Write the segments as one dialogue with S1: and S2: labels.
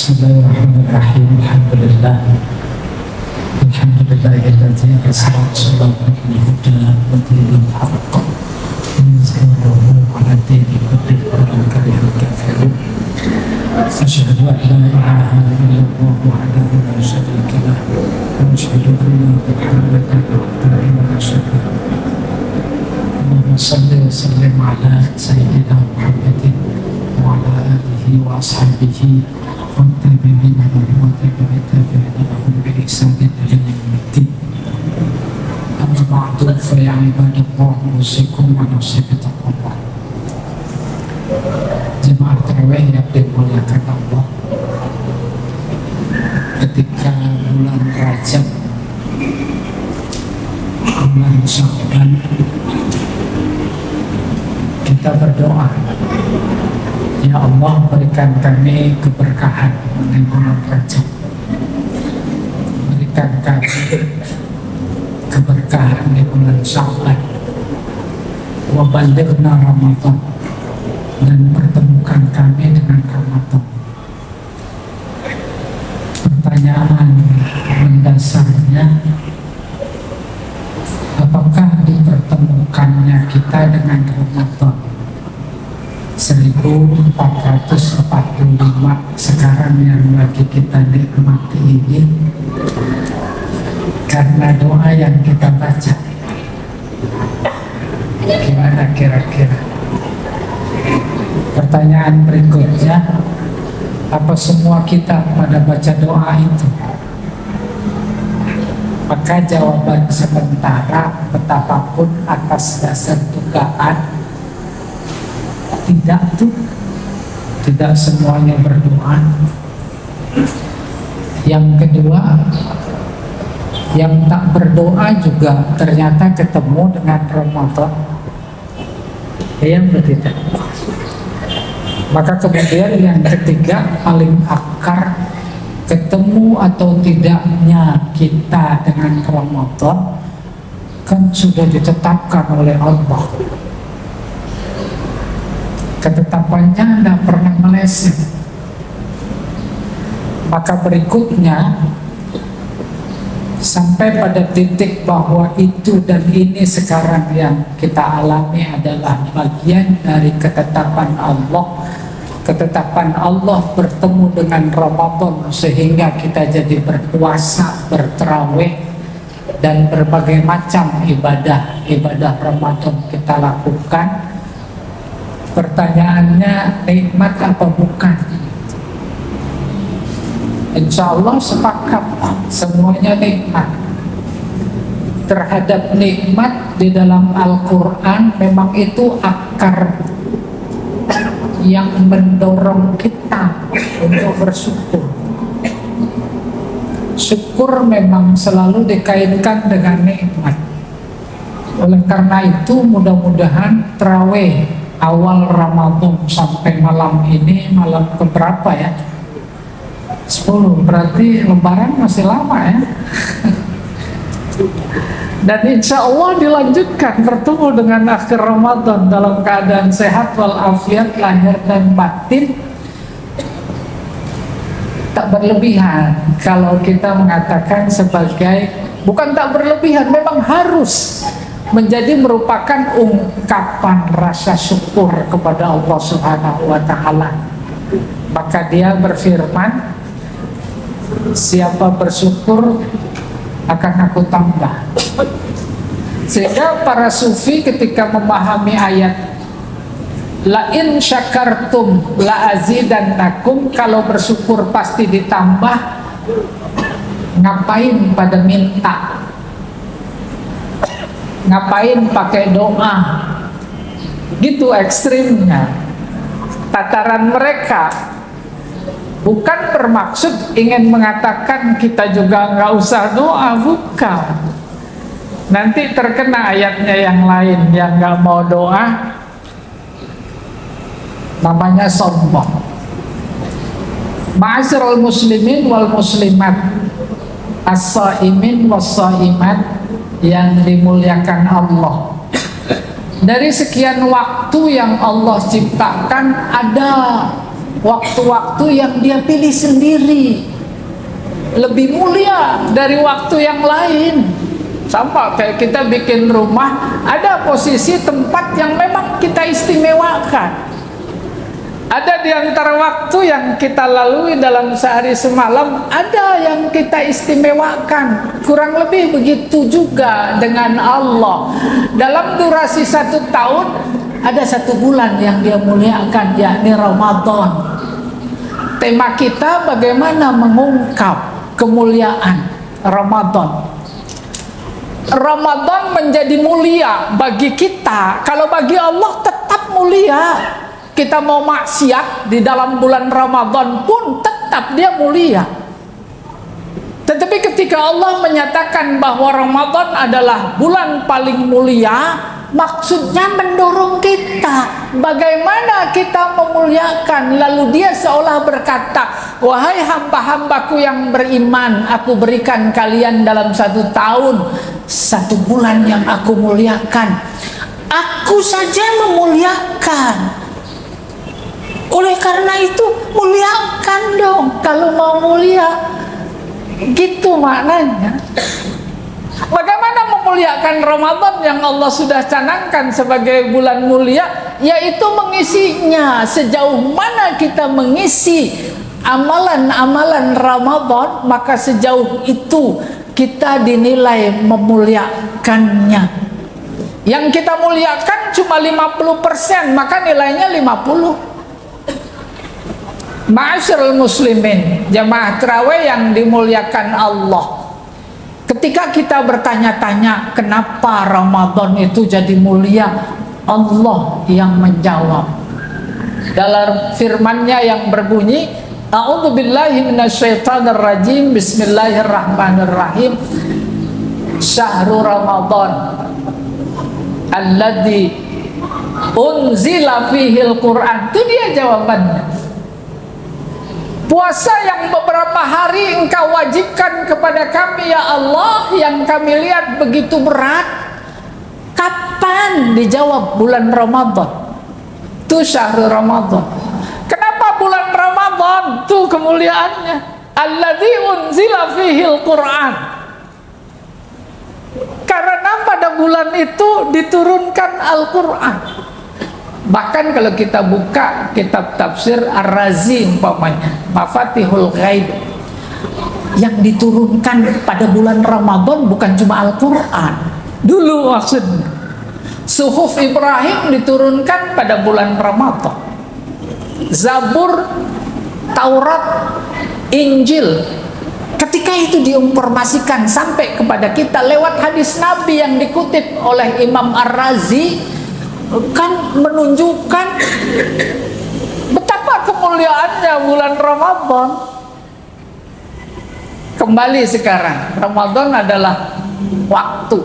S1: Bismillahirrahmanirrahim. Alhamdulillahilladzi arsala rasulahu bil huda wa dinil haqq liyuzhirahu 'ala dini kullihi walau karihal kafirun. Asyhadu an la ilaha illallah wahdahu la syarika lah wa asyhadu anna Muhammadan abduhu wa rasuluh. Allahumma shalli wa sallim ala sayyidina Muhammadin wa ala alihi wa ashabihi والتابعين والتابعين والتابعين لهم بإحسان إلى يوم الدين. أما بعد فيا عباد الله أوصيكم ونفسي بتقوى الله. Jemaah tarawih yang dimuliakan Allah, ketika bulan Rajab, bulan Sya'ban, kita berdoa, ya Allah, berikan kami keberkahan di bulan Rajab, berikan kami keberkahan di bulan Sya'ban, wa balighna Ramadan, dan pertemukan kami dengan Ramadan. Pertanyaan mendasarnya, apakah dipertemukannya kita dengan Ramadan 1445 sekarang yang lagi kita nikmati ini karena doa yang kita baca? Gimana kira-kira? Pertanyaan berikutnya, apa semua kita pada baca doa itu? Maka jawaban sementara betapapun atas dasar dugaan, tidak semuanya berdoa. Yang kedua, yang tak berdoa juga ternyata ketemu dengan Ramadan. Yang tidak. Maka kemudian yang ketiga, paling akar, ketemu atau tidaknya kita dengan Ramadan kan sudah ditetapkan oleh Allah. Ketetapannya tidak pernah meleset. Maka berikutnya, sampai pada titik bahwa itu dan ini sekarang yang kita alami adalah bagian dari ketetapan Allah. Ketetapan Allah bertemu dengan Ramadan sehingga kita jadi berpuasa, bertarawih, dan berbagai macam ibadah Ramadan kita lakukan. Pertanyaannya, nikmat apa bukan? Insya Allah sepakat semuanya nikmat. Terhadap nikmat di dalam Al-Quran memang itu akar yang mendorong kita untuk bersyukur. Syukur memang selalu dikaitkan dengan nikmat. Oleh karena itu mudah-mudahan tarawih awal Ramadan sampai malam ini, malam keberapa ya? 10, berarti lebaran masih lama ya. Dan insya Allah dilanjutkan bertemu dengan akhir Ramadan dalam keadaan sehat walafiat lahir dan batin. Tak berlebihan kalau kita mengatakan sebagai, bukan tak berlebihan, memang harus menjadi merupakan ungkapan rasa syukur kepada Allah Subhanahu wa Ta'ala. Maka Dia berfirman, siapa bersyukur akan aku tambah. Sehingga para sufi ketika memahami ayat la in syakartum la azidannakum, kalau bersyukur pasti ditambah, ngapain pada minta? Ngapain pakai doa? Gitu ekstrimnya tataran mereka. Bukan bermaksud ingin mengatakan kita juga nggak usah doa, bukan. Nanti terkena ayatnya yang lain, yang nggak mau doa namanya sombong. Ma'asyiral muslimin wal muslimat, as-shaimin was-shaimat yang dimuliakan Allah. Dari sekian waktu yang Allah ciptakan, ada
S2: waktu-waktu yang dia pilih sendiri lebih mulia dari waktu yang lain. Sama kayak kita bikin rumah, ada posisi tempat yang memang kita istimewakan. Ada di antara waktu yang kita lalui dalam sehari semalam, ada yang kita istimewakan. Kurang lebih begitu juga dengan Allah. Dalam durasi 1 tahun, ada 1 bulan yang dia muliakan, yakni Ramadan. Tema kita bagaimana mengungkap kemuliaan Ramadan. Ramadan menjadi mulia bagi kita. Kalau bagi Allah tetap mulia. Kita mau maksiat di dalam bulan Ramadan pun tetap dia mulia. Tetapi ketika Allah menyatakan bahwa Ramadan adalah bulan paling mulia, maksudnya mendorong kita bagaimana kita memuliakan. Lalu dia seolah berkata, wahai hamba-hambaku yang beriman, aku berikan kalian dalam 1 tahun 1 bulan yang aku muliakan. Aku saja memuliakan. Oleh karena itu muliakan dong kalau mau mulia. Gitu maknanya. Bagaimana memuliakan Ramadan yang Allah sudah canangkan sebagai bulan mulia, yaitu mengisinya. Sejauh mana kita mengisi amalan-amalan Ramadan, maka sejauh itu kita dinilai memuliakannya. Yang kita muliakan cuma 50%, maka nilainya 50. Ma'asyiral muslimin, jamaah tarawih yang dimuliakan Allah. Ketika kita bertanya-tanya kenapa Ramadan itu jadi mulia, Allah yang menjawab. Dalam firman-Nya yang berbunyi, a'udzubillahi minasyaitonirrajim, bismillahirrahmanirrahim. Syahrul Ramadan alladzi unzila fihil Qur'an. Itu dia jawabannya. Puasa yang beberapa hari engkau wajibkan kepada kami ya Allah, yang kami lihat begitu berat. Kapan? Dijawab bulan Ramadan. Itu syahrul Ramadan. Kenapa bulan Ramadan? Itu kemuliaannya. Alladzi unzila fihil Qur'an. Karena pada bulan itu diturunkan Al-Quran. Bahkan kalau kita buka kitab tafsir Ar-Razi umpamanya, Mafatihul Ghaib, yang diturunkan pada bulan Ramadan bukan cuma Al-Quran dulu maksudnya. Suhuf Ibrahim diturunkan pada bulan Ramadan. Zabur, Taurat, Injil, ketika itu diinformasikan sampai kepada kita lewat hadis Nabi yang dikutip oleh Imam Ar-Razi, kan menunjukkan betapa kemuliaannya bulan Ramadan. Kembali sekarang, Ramadan adalah waktu.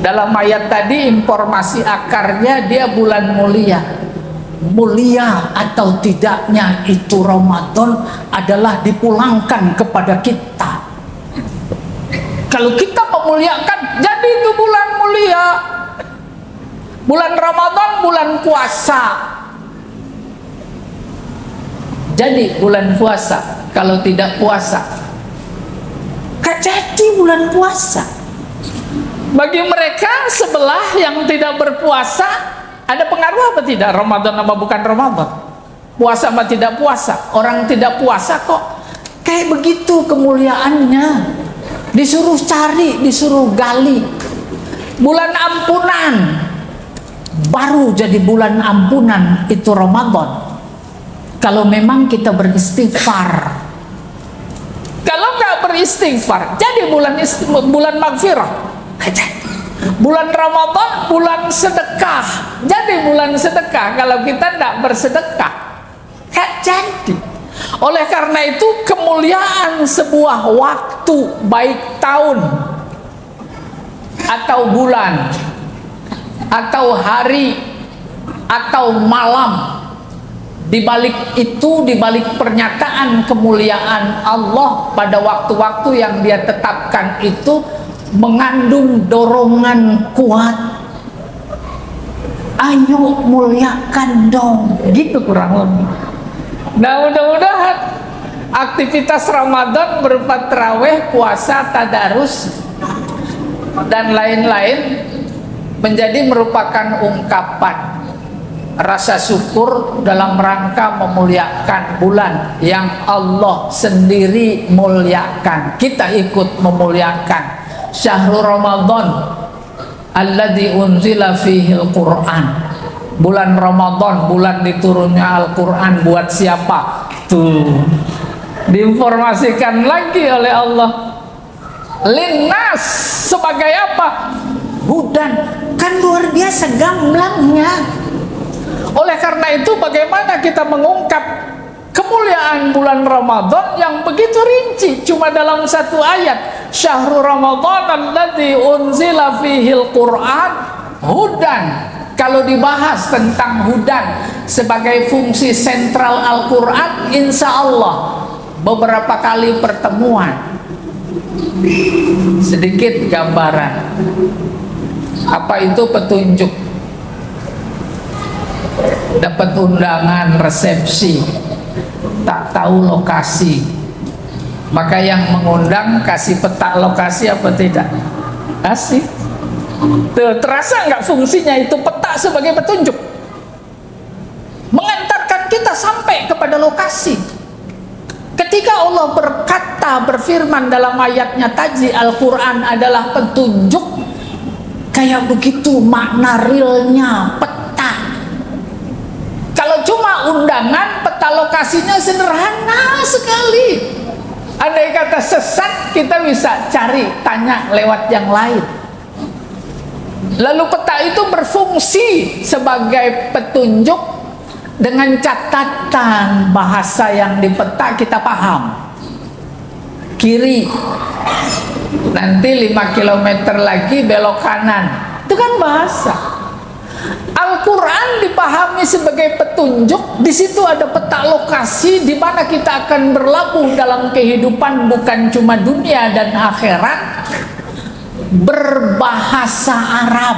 S2: Dalam ayat tadi informasi akarnya dia bulan mulia. Mulia atau tidaknya itu Ramadan adalah dipulangkan kepada kita. Kalau kita memuliakan, jadi itu bulan mulia. Bulan Ramadan bulan puasa. Jadi bulan puasa. Kalau tidak puasa, gak jadi bulan puasa. Bagi mereka sebelah yang tidak berpuasa, ada pengaruh apa tidak Ramadan apa bukan Ramadan? Puasa apa tidak puasa? Orang tidak puasa kok kayak begitu kemuliaannya. Disuruh cari, disuruh gali. Bulan ampunan, baru jadi bulan ampunan itu Ramadan. Kalau memang kita beristighfar. Kalau nggak beristighfar, jadi bulan magfirah. Bulan Ramadan bulan sedekah. Jadi bulan sedekah. Kalau kita tidak bersedekah, nggak jadi. Oleh karena itu kemuliaan sebuah waktu, baik tahun atau bulan atau hari atau malam, dibalik itu, dibalik pernyataan kemuliaan Allah pada waktu-waktu yang dia tetapkan itu mengandung dorongan kuat. Ayo muliakan dong, gitu kurang lebih. Nah, mudah-mudahan aktivitas Ramadan berupa tarawih, puasa, tadarus, dan lain-lain menjadi merupakan ungkapan rasa syukur dalam rangka memuliakan bulan yang Allah sendiri muliakan. Kita ikut memuliakan syahrul Ramadan alladzi unzila fihil Qur'an. Bulan Ramadan, bulan diturunnya Al-Quran. Buat siapa? Tuh, diinformasikan lagi oleh Allah. Linnas, sebagai apa? Hudan. Kan luar biasa gamblangnya. Oleh karena itu, bagaimana kita mengungkap kemuliaan bulan Ramadan yang begitu rinci cuma dalam satu ayat? Syahrul Ramadan alladzi unzila fihil Qur'an hudan. Kalau dibahas tentang hudan sebagai fungsi sentral Al-Quran, insya Allah beberapa kali pertemuan. Sedikit gambaran. Apa itu petunjuk? Dapat undangan resepsi, tak tahu lokasi, maka yang mengundang kasih peta lokasi apa tidak? Kasih. Tuh, terasa nggak fungsinya itu peta sebagai petunjuk, mengantarkan kita sampai kepada lokasi. Ketika Allah berfirman dalam ayatnya tadi, Al-Quran adalah petunjuk, kayak begitu makna realnya peta. Kalau cuma undangan, peta lokasinya sederhana sekali. Andai kata sesat, kita bisa cari, tanya lewat yang lain. Lalu peta itu berfungsi sebagai petunjuk dengan catatan bahasa yang di peta kita paham. Kiri, nanti 5 km lagi belok kanan. Itu kan bahasa. Al-Quran dipahami sebagai petunjuk. Di situ ada peta lokasi di mana kita akan berlabuh dalam kehidupan bukan cuma dunia dan akhirat. Berbahasa Arab.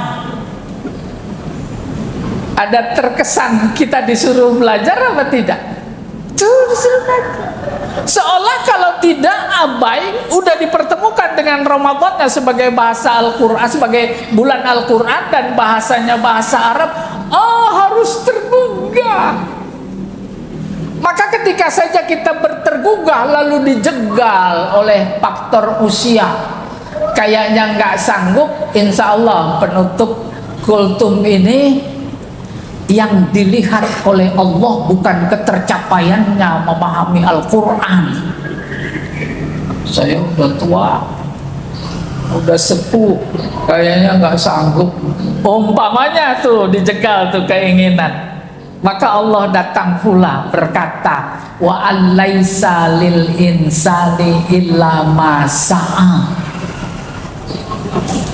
S2: Ada terkesan kita disuruh belajar apa tidak? Tuh, disuruh belajar. Seolah kalau tidak abai, udah dipertemukan dengan Ramadannya sebagai bahasa Al-Quran, sebagai bulan Al-Quran dan bahasanya bahasa Arab. Harus tergugah. Maka ketika saja kita bertergugah lalu dijegal oleh faktor usia, kayaknya nggak sanggup, insya Allah penutup kultum ini yang dilihat oleh Allah bukan ketercapaiannya memahami Al-Quran. Saya udah tua, udah sepuh, kayaknya nggak sanggup. Umpamanya tuh dijegal tuh keinginan, maka Allah datang pula berkata, wa alaisa lil insani illa ma sa'a.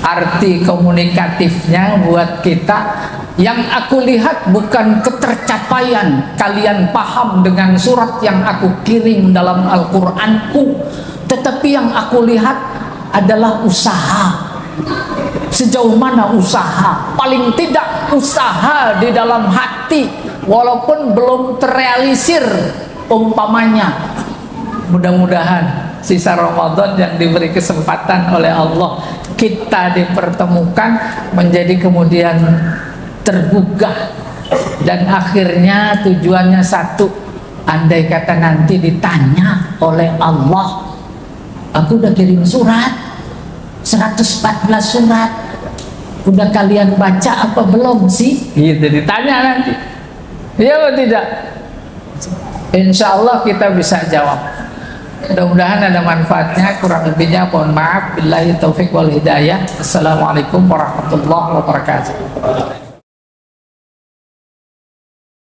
S2: Arti komunikatifnya buat kita, yang aku lihat bukan ketercapaian kalian paham dengan surat yang aku kirim dalam Al-Quranku, tetapi yang aku lihat adalah usaha. Sejauh mana usaha? Paling tidak usaha di dalam hati, walaupun belum terrealisir umpamanya. Mudah-mudahan sisa Ramadan yang diberi kesempatan oleh Allah, kita dipertemukan menjadi kemudian tergugah, dan akhirnya tujuannya satu. Andai kata nanti ditanya oleh Allah, aku udah kirim surat 114 surat, udah kalian baca apa belum sih? Gitu ditanya nanti, iya atau tidak? Insya Allah kita bisa jawab. Mudah-mudahan ada manfaatnya. Kurang lebihnya mohon maaf. Billahi taufiq wal hidayah. Assalamualaikum warahmatullahi wabarakatuh.